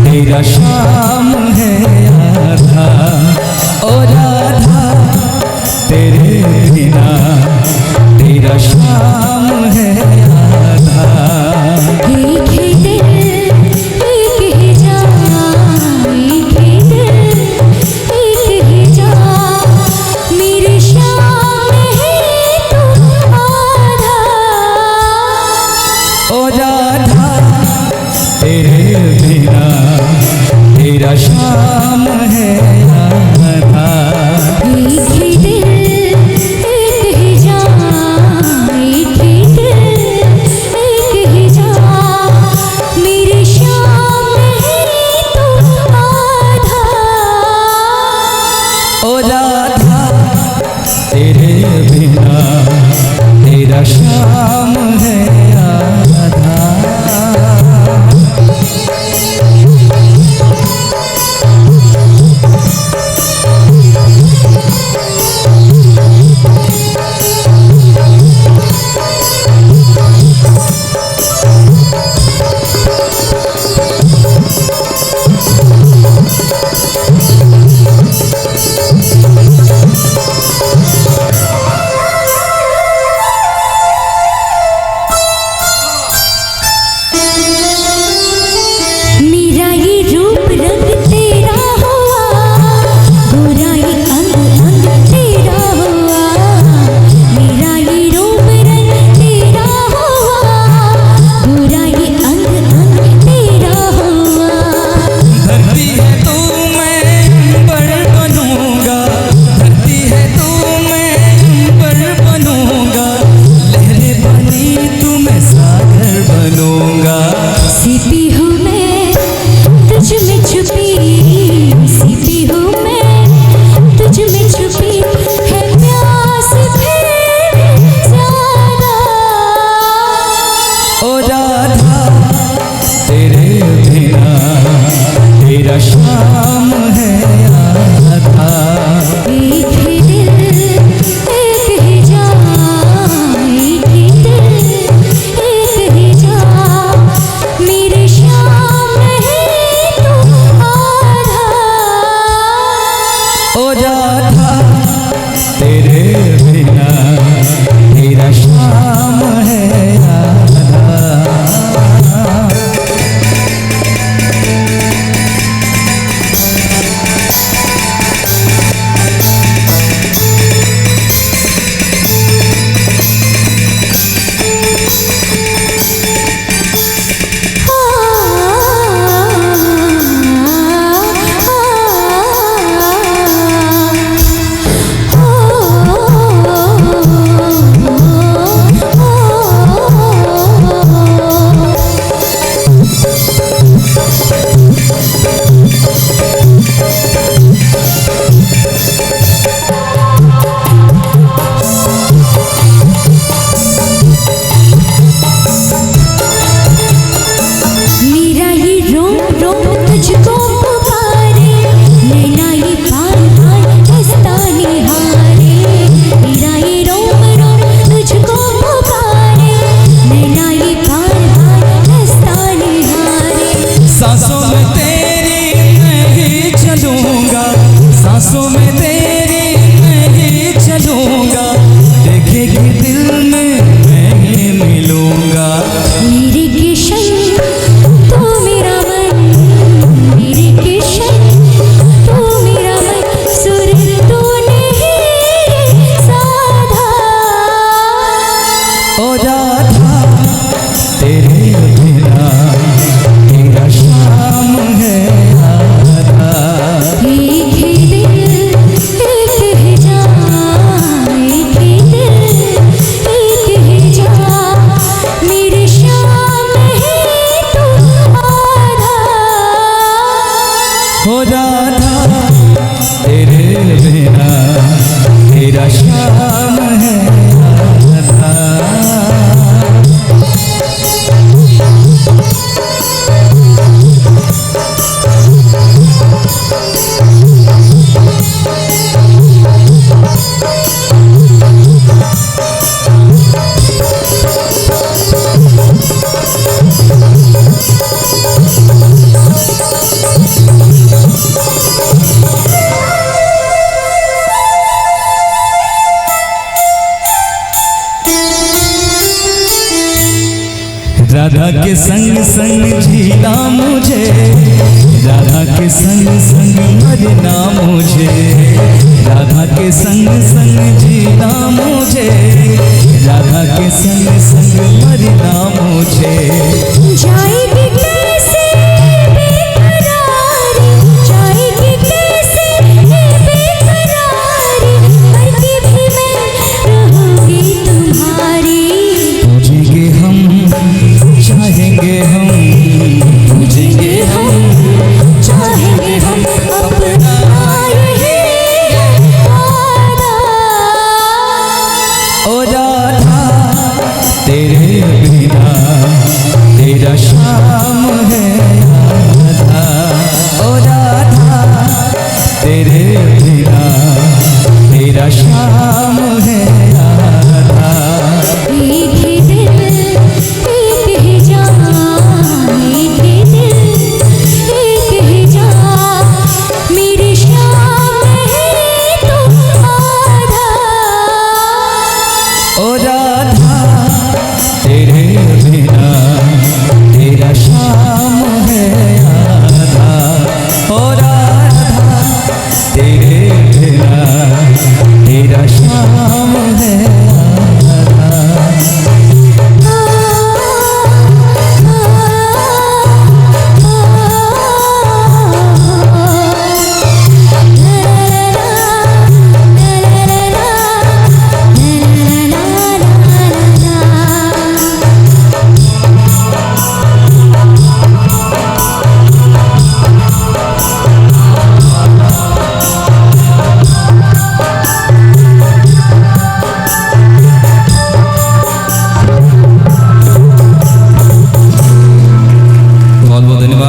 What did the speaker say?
तेरा शाम है आधा, ओ राधा तेरे बिना तेरा शाम है आधा। एक ही दिल एक ही जान, एक ही दिल एक ही जान, मेरी शाम है तू आधा। ओ राधा तेरे बिना तेरा शाम है आधा। एक ही दिल एक ही जान, एक ही दिल एक ही जान, मेरी शाम है तू आधा। ओ राधा तेरे बिना तेरा शाम है आधा। मेरा ये रूप रंग तेरा हुआ, गोरा ये अंग अंग तेरा हुआ। मेरा ये रूप रंग तेरा हुआ, गोरा ये अंग अंग तेरा हुआ। धरती है तू मैं अंबर बनूंगा, धरती है तू मैं अंबर बनूंगा, लहरें बनी तू मैं सागर बनूंगा। सीपी हूँ मैं तुझ में छुपी, सीपी हूँ मैं तुझ में छुपी, है प्यास फिर ज्यादा। ओ राधा तेरे बिना तेरा शाम है आधा। एक ही दिल एक ही जान, एक ही दिल एक ही जान, मेरी शाम है तू आधा। ओ राधा तेरे बिना तेरा शाम है आधा। मेरा ये रोम रोम तुझको पुकारे, नैना ये बार बार रास्ता निहारे। मेरा ये रोम रोम तुझको पुकारे, नैना ये बार बार रास्ता निहारे। सांसों में तेरी मैं ही चलूंगा, सांसों में तेरी मैं ही चलूंगा, देखेगी दिल में मैं ही मिलूंगा। मेरे किशन तू मेरा मन, मेरे किशन तू मेरा मन, सुर तूने ही साधा। ओ राधा तेरे बिना तेरा शाम है आधा। एक ही दिल एक ही जान, एक ही दिल एक ही जान, मेरी शाम है तू आधा। ओ राधा तेरे बिना तेरा शाम है आधा। के संग संग जीना मुझे, राधा के संग संग मरना मुझे, राधा के संग संग जीना मुझे, राधा के संग संग मरना मुझे। जाएगी कैसे बेकरारी, जाएगी कैसे बेकरारी, करके भी मैं रहूंगी तुम्हारी। पूजेंगे हम, चाहेंगे हम, पूजेंगे हम, चाहेंगे हम अपना ये वादा। ओ राधा तेरे बिना तेरा शाम है राधा, ओ राधा तेरे बिना तेरा शाम